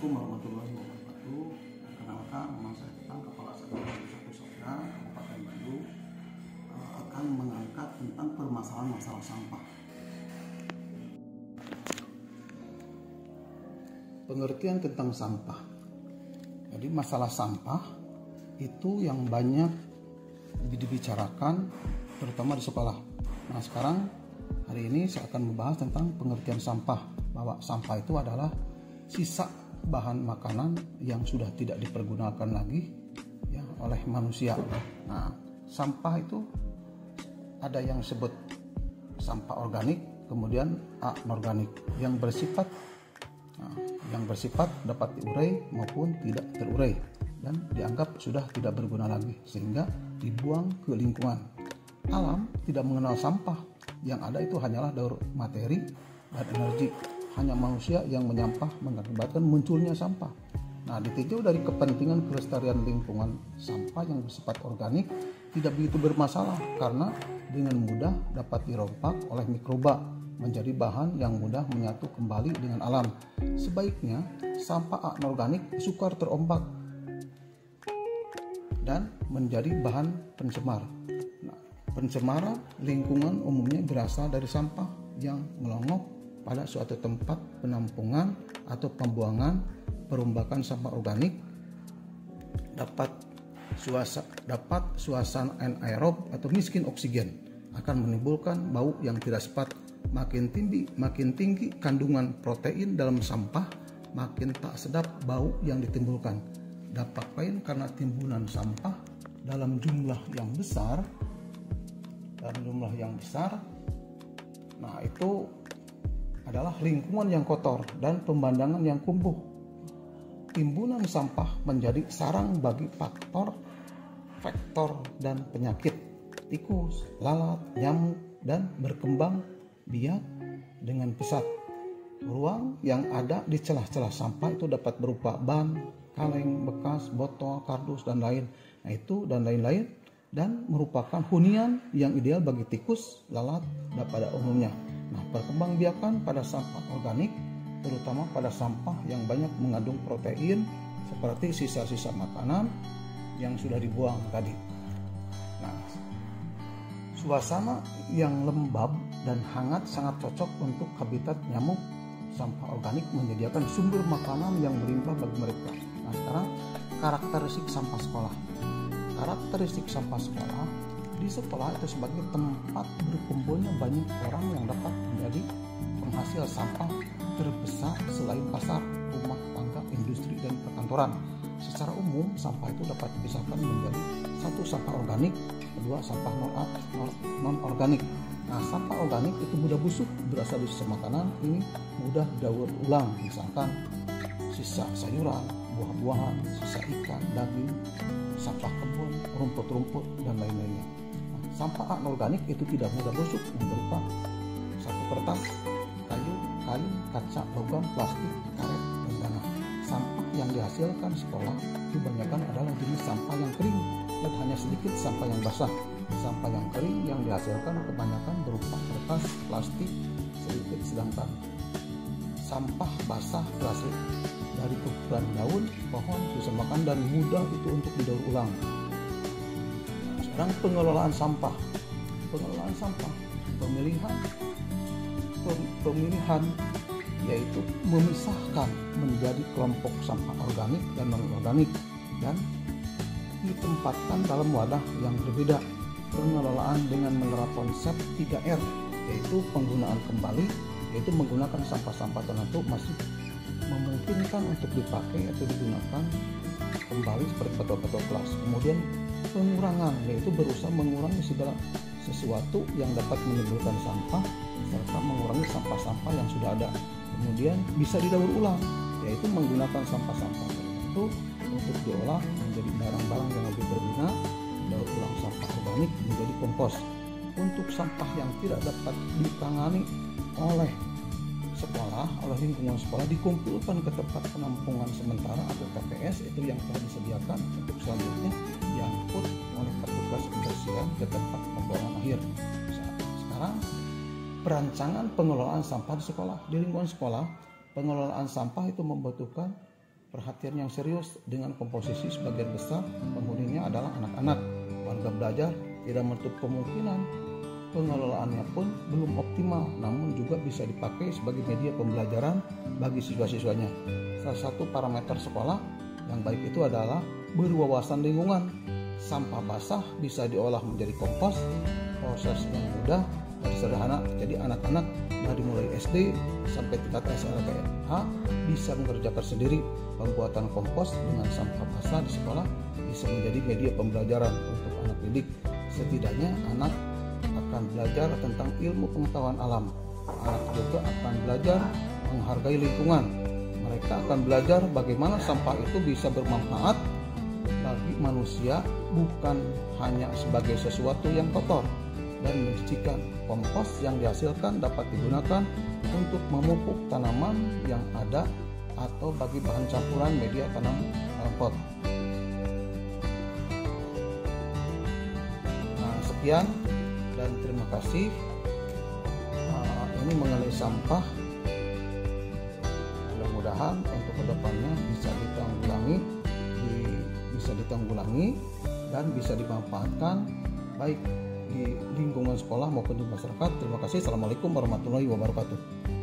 Assalamualaikum warahmatullahi wabarakatuh. Perkenalkan, nama saya Tetang, Kepala Sekolah Satu Sofia, Kabupaten Bandung, akan mengangkat tentang permasalahan masalah sampah. Pengertian tentang sampah. Jadi masalah sampah itu yang banyak dibicarakan, terutama di sekolah. Nah, sekarang hari ini saya akan membahas tentang pengertian sampah, bahwa sampah itu adalah sisa bahan makanan yang sudah tidak dipergunakan lagi ya oleh manusia. Nah, sampah itu ada yang disebut sampah organik, kemudian anorganik yang bersifat dapat diurai maupun tidak terurai dan dianggap sudah tidak berguna lagi sehingga dibuang ke lingkungan. Alam tidak mengenal sampah, yang ada itu hanyalah daur materi dan energi. Hanya manusia yang menyampah mengakibatkan munculnya sampah. Nah, ditinjau dari kepentingan kelestarian lingkungan, sampah yang bersifat organik tidak begitu bermasalah karena dengan mudah dapat dirompak oleh mikroba menjadi bahan yang mudah menyatu kembali dengan alam. Sebaiknya sampah anorganik sukar terombak dan menjadi bahan pencemar. Nah, pencemaran lingkungan umumnya berasal dari sampah yang melongo pada suatu tempat penampungan atau pembuangan. Perombakan sampah organik dapat suasana anaerob atau miskin oksigen, akan menimbulkan bau yang tidak sepat. Makin tinggi kandungan protein dalam sampah, makin tak sedap bau yang ditimbulkan. Dampak lain karena timbunan sampah dalam jumlah yang besar, nah itu adalah lingkungan yang kotor dan pemandangan yang kumuh. Timbunan sampah menjadi sarang bagi vektor dan penyakit tikus, lalat, nyamuk, dan berkembang biak dengan pesat. Ruang yang ada di celah-celah sampah itu dapat berupa ban, kaleng bekas, botol, kardus, dan lain. Nah, itu dan lain-lain, dan merupakan hunian yang ideal bagi tikus, lalat, dan pada umumnya. Nah, perkembangbiakan pada sampah organik, terutama pada sampah yang banyak mengandung protein seperti sisa-sisa makanan yang sudah dibuang tadi. Nah, suasana yang lembab dan hangat sangat cocok untuk habitat nyamuk. Sampah organik menyediakan sumber makanan yang berlimpah bagi mereka. Nah, sekarang karakteristik sampah sekolah. Karakteristik sampah sekolah: di sekolah itu sebagai tempat berkumpulnya banyak orang yang dapat menjadi penghasil sampah terbesar selain pasar, rumah tangga, industri, dan perkantoran. Secara umum, sampah itu dapat dipisahkan menjadi satu sampah organik, kedua sampah non-organik. Nah, sampah organik itu mudah busuk, berasal dari sisa makanan, ini mudah didaur ulang, misalkan sisa sayuran, buah-buahan, sisa ikan, daging, sampah kebun, rumput-rumput, dan lain-lainnya. Sampah anorganik itu tidak mudah busuk, yang berupa satu kertas, kayu, kaca, logam, plastik, karet, dan tanah. Sampah yang dihasilkan sekolah kebanyakan adalah jenis sampah yang kering dan hanya sedikit sampah yang basah. Sampah yang kering yang dihasilkan kebanyakan berupa kertas, plastik, sedikit, sedangkan sampah basah berasal dari ukuran daun, pohon, sisa makan, dan mudah itu untuk didaur ulang. Sekarang pengelolaan sampah. Pemilihan yaitu memisahkan menjadi kelompok sampah organik dan non-organik dan ditempatkan dalam wadah yang berbeda. Pengelolaan dengan menerapkan konsep 3R, yaitu penggunaan kembali, yaitu menggunakan sampah-sampah tertentu masih memungkinkan untuk dipakai atau digunakan kembali seperti botol-botol kelas. Kemudian pengurangan, yaitu berusaha mengurangi segala sesuatu yang dapat menimbulkan sampah serta mengurangi sampah-sampah yang sudah ada. Kemudian bisa didaur ulang, yaitu menggunakan sampah-sampah tertentu untuk diolah menjadi barang-barang yang lebih berguna. Daur ulang sampah organik menjadi kompos. Untuk sampah yang tidak dapat ditangani oleh sekolah, oleh lingkungan sekolah, dikumpulkan ke tempat penampungan sementara atau TPS, itu yang telah disediakan untuk selanjutnya diangkut oleh petugas kebersihan ke tempat pembuangan akhir. Sekarang perancangan pengelolaan sampah di sekolah. Di lingkungan sekolah, pengelolaan sampah itu membutuhkan perhatian yang serius dengan komposisi sebagian besar penghuninya adalah anak-anak. Warga belajar tidak menutup kemungkinan pengelolaannya pun belum optimal, namun juga bisa dipakai sebagai media pembelajaran bagi siswa-siswanya. Salah satu parameter sekolah yang baik itu adalah berwawasan lingkungan. Sampah basah bisa diolah menjadi kompos, prosesnya mudah dan sederhana. Jadi anak-anak dari mulai SD sampai tingkat SLKH bisa mengerjakan sendiri. Pembuatan kompos dengan sampah basah di sekolah bisa menjadi media pembelajaran untuk anak didik. Setidaknya anak akan belajar tentang ilmu pengetahuan alam. Anak juga akan belajar menghargai lingkungan. Mereka akan belajar bagaimana sampah itu bisa bermanfaat bagi manusia, bukan hanya sebagai sesuatu yang kotor dan menjijikan. Kompos yang dihasilkan dapat digunakan untuk memupuk tanaman yang ada atau bagi bahan campuran media tanam dalam pot. Nah, sekian dan terima kasih. Ini mengenai sampah. Mudah-mudahan untuk kedepannya bisa ditanggulangi dan bisa dimanfaatkan baik di lingkungan sekolah maupun di masyarakat. Terima kasih. Assalamualaikum warahmatullahi wabarakatuh.